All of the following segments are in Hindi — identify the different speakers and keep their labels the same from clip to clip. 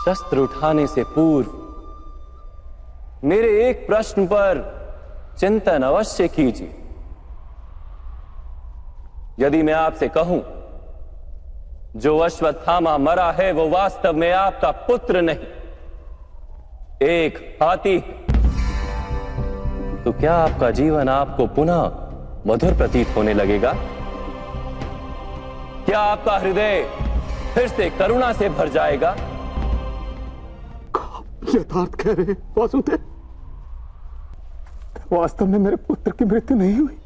Speaker 1: शस्त्र उठाने से पूर्व मेरे एक प्रश्न पर चिंतन अवश्य कीजिए। यदि मैं आपसे कहूं जो अश्वत्थामा मरा है वो वास्तव में आपका पुत्र नहीं, एक हाथी है, तो क्या आपका जीवन आपको पुनः मधुर प्रतीत होने लगेगा? क्या आपका हृदय फिर से करुणा से भर जाएगा?
Speaker 2: यथार्थ कह रहे हैं वासुदेव, वास्तव में मेरे पुत्र की मृत्यु नहीं हुई।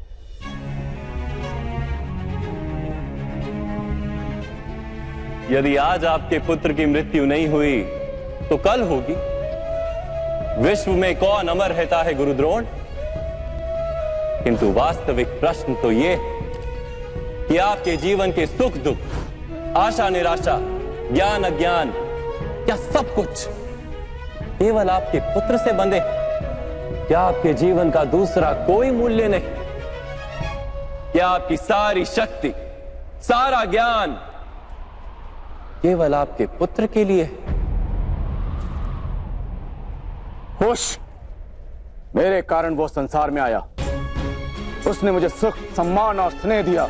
Speaker 1: यदि आज आपके पुत्र की मृत्यु नहीं हुई तो कल होगी। विश्व में कौन अमर रहता है गुरुद्रोण? किंतु वास्तविक प्रश्न तो यह है कि आपके जीवन के सुख दुख, आशा निराशा, ज्ञान अज्ञान, क्या सब कुछ केवल आपके पुत्र से बंधे? क्या आपके जीवन का दूसरा कोई मूल्य नहीं? क्या आपकी सारी शक्ति, सारा ज्ञान केवल आपके पुत्र के लिए?
Speaker 2: होश, मेरे कारण वो संसार में आया। उसने मुझे सुख, सम्मान और स्नेह दिया।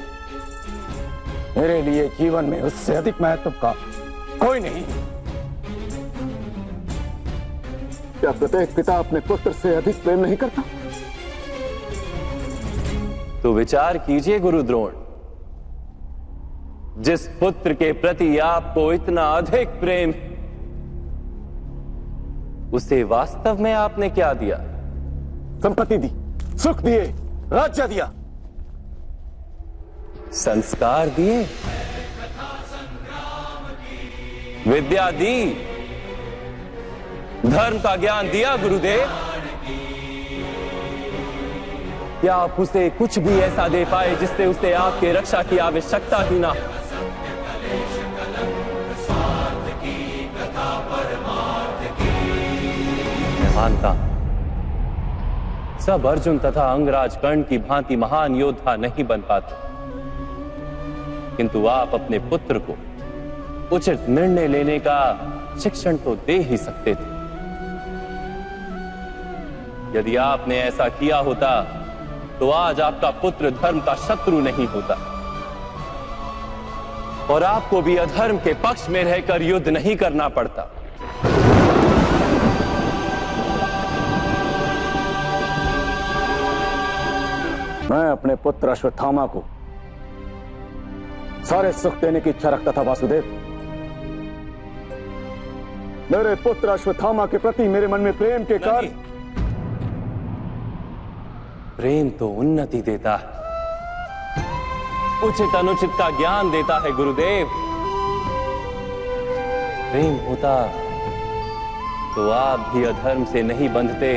Speaker 2: मेरे लिए जीवन में उससे अधिक महत्व का कोई नहीं। क्या प्रत्येक पिता अपने पुत्र से अधिक प्रेम नहीं करता?
Speaker 1: तो विचार कीजिए गुरुद्रोण, जिस पुत्र के प्रति आपको इतना अधिक प्रेम है, उसे वास्तव में आपने क्या दिया?
Speaker 2: संपत्ति दी, सुख दिए, राज्य दिया,
Speaker 1: संस्कार दिए, विद्या दी, धर्म का ज्ञान दिया गुरुदेव। क्या आप उसे कुछ भी ऐसा दे पाए जिससे उसे आपके रक्षा की आवश्यकता ही ना? मैं मानता हूं सब अर्जुन तथा अंगराज कर्ण की भांति महान योद्धा नहीं बन पाते, किंतु आप अपने पुत्र को उचित निर्णय लेने का शिक्षण तो दे ही सकते थे। यदि आपने ऐसा किया होता तो आज आपका पुत्र धर्म का शत्रु नहीं होता और आपको भी अधर्म के पक्ष में रहकर युद्ध नहीं करना पड़ता।
Speaker 2: मैं अपने पुत्र अश्वत्थामा को सारे सुख देने की इच्छा रखता था वासुदेव। मेरे पुत्र अश्वत्थामा के प्रति मेरे मन में प्रेम के कारण।
Speaker 1: प्रेम तो उन्नति देता है, उचित अनुचित का ज्ञान देता है गुरुदेव। प्रेम होता तो आप भी अधर्म से नहीं बंधते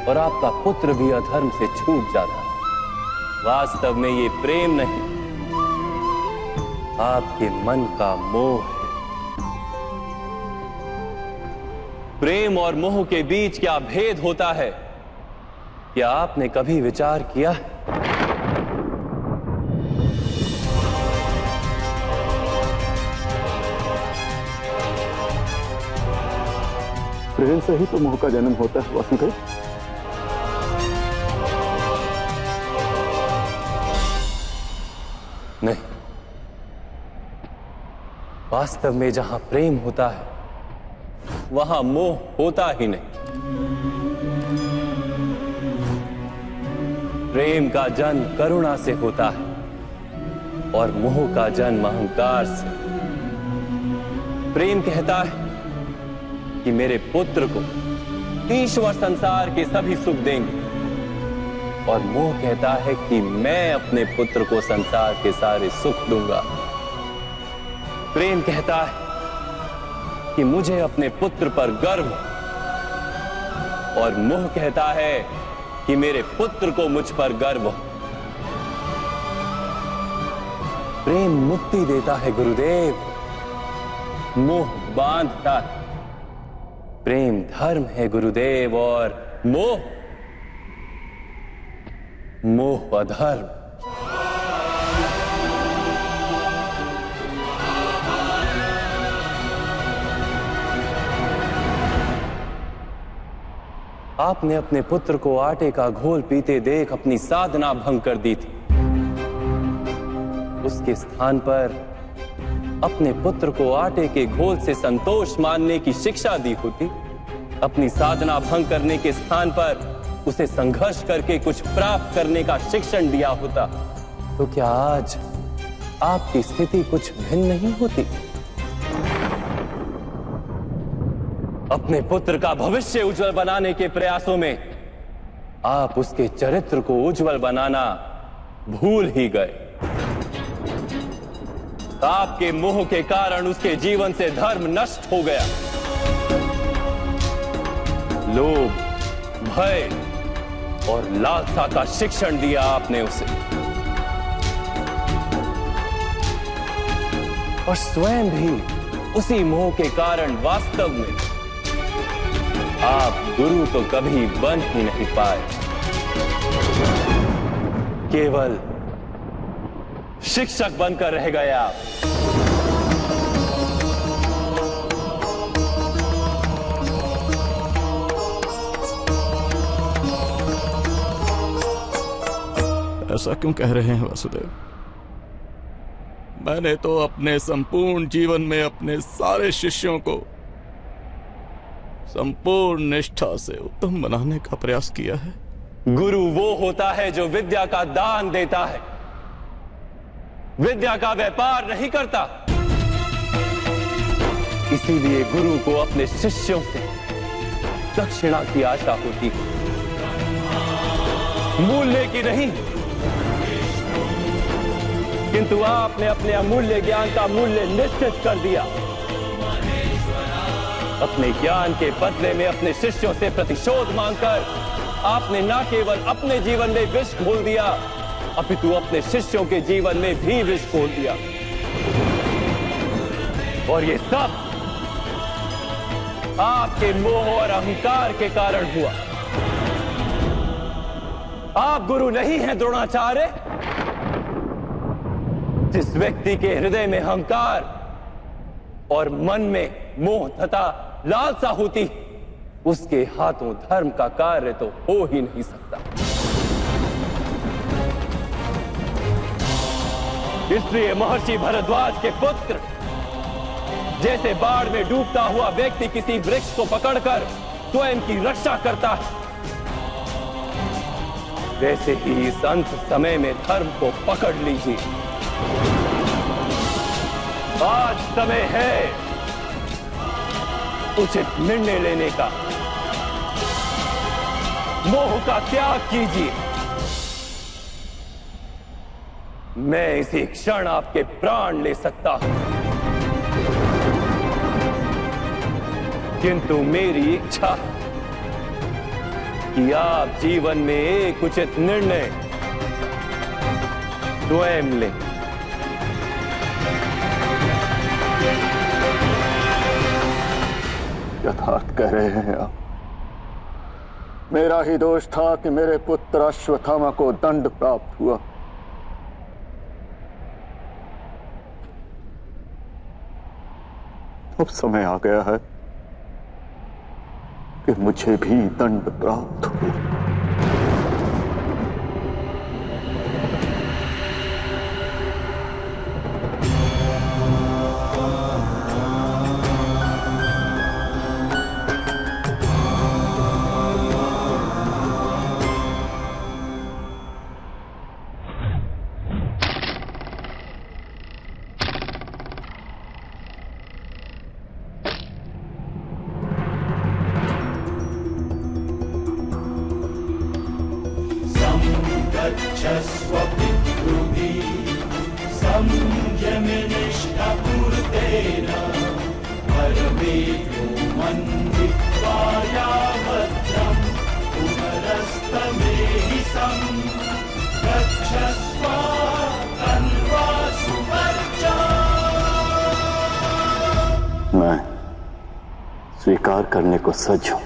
Speaker 1: और आपका पुत्र भी अधर्म से छूट जाता। वास्तव में ये प्रेम नहीं, आपके मन का मोह है। प्रेम और मोह के बीच क्या भेद होता है, क्या आपने कभी विचार किया है?
Speaker 2: प्रेम से ही तो मोह का जन्म होता है वासुदेव।
Speaker 1: नहीं, वास्तव में जहां प्रेम होता है वहां मोह होता ही नहीं। प्रेम का जन्म करुणा से होता है और मोह का जन्म अहंकार से। प्रेम कहता है कि मेरे पुत्र को ईश्वर संसार के सभी सुख देंगे और मोह कहता है कि मैं अपने पुत्र को संसार के सारे सुख दूंगा। प्रेम कहता है कि मुझे अपने पुत्र पर गर्व और मोह कहता है कि मेरे पुत्र को मुझ पर गर्व। प्रेम मुक्ति देता है गुरुदेव, मोह बांधता है। प्रेम धर्म है गुरुदेव और मोह अधर्म। आपने अपने पुत्र को आटे का घोल पीते देख अपनी साधना भंग कर दी थी। उसके स्थान पर अपने पुत्र को आटे के घोल से संतोष मानने की शिक्षा दी होती। अपनी साधना भंग करने के स्थान पर उसे संघर्ष करके कुछ प्राप्त करने का शिक्षण दिया होता, तो क्या आज आपकी स्थिति कुछ भिन्न नहीं होती? अपने पुत्र का भविष्य उज्जवल बनाने के प्रयासों में आप उसके चरित्र को उज्जवल बनाना भूल ही गए। आपके मोह के कारण उसके जीवन से धर्म नष्ट हो गया। लोभ, भय और लालसा का शिक्षण दिया आपने उसे, और स्वयं भी उसी मोह के कारण वास्तव में आप गुरु तो कभी बन ही नहीं पाए, केवल शिक्षक बनकर रह गए आप।
Speaker 3: ऐसा क्यों कह रहे हैं वासुदेव? मैंने तो अपने संपूर्ण जीवन में अपने सारे शिष्यों को संपूर्ण निष्ठा से उत्तम बनाने का प्रयास किया है।
Speaker 1: गुरु वो होता है जो विद्या का दान देता है, विद्या का व्यापार नहीं करता। इसीलिए गुरु को अपने शिष्यों से दक्षिणा की आशा होती है, मूल्य की नहीं। किंतु आपने अपने अमूल्य ज्ञान का मूल्य निश्चित कर दिया। अपने ज्ञान के बदले में अपने शिष्यों से प्रतिशोध मांगकर आपने न केवल अपने जीवन में विष घोल दिया, अपितु अपने शिष्यों के जीवन में भी विष घोल दिया। और ये सब आपके मोह और अहंकार के कारण हुआ। आप गुरु नहीं हैं द्रोणाचार्य। जिस व्यक्ति के हृदय में अहंकार और मन में मोह तथा लालसा होती, उसके हाथों धर्म का कार्य तो हो ही नहीं सकता। इसलिए महर्षि भरद्वाज के पुत्र जैसे बाढ़ में डूबता हुआ व्यक्ति किसी वृक्ष को पकड़कर स्वयं की रक्षा करता है, वैसे ही इस अंत समय में धर्म को पकड़ लीजिए। आज समय है उचित निर्णय लेने का। मोह का त्याग कीजिए। मैं इसी क्षण आपके प्राण ले सकता हूं, किंतु मेरी इच्छा कि आप जीवन में एक उचित निर्णय स्वयं लें।
Speaker 2: यथार्थ कह रहे हैं आप। मेरा ही दोष था कि मेरे पुत्र अश्वत्थामा को दंड प्राप्त हुआ। अब समय आ गया है कि मुझे भी दंड प्राप्त हो।
Speaker 4: गच्छस्व पितृभिः संयमनिष्ठापूर्तेन परमेभ्यो मन्दित्वा यावत्रं पुनरस्तमेहि सं गच्छस्व तन्वा सुवर्चा।
Speaker 2: मैं स्वीकार करने को सज्ज हूं।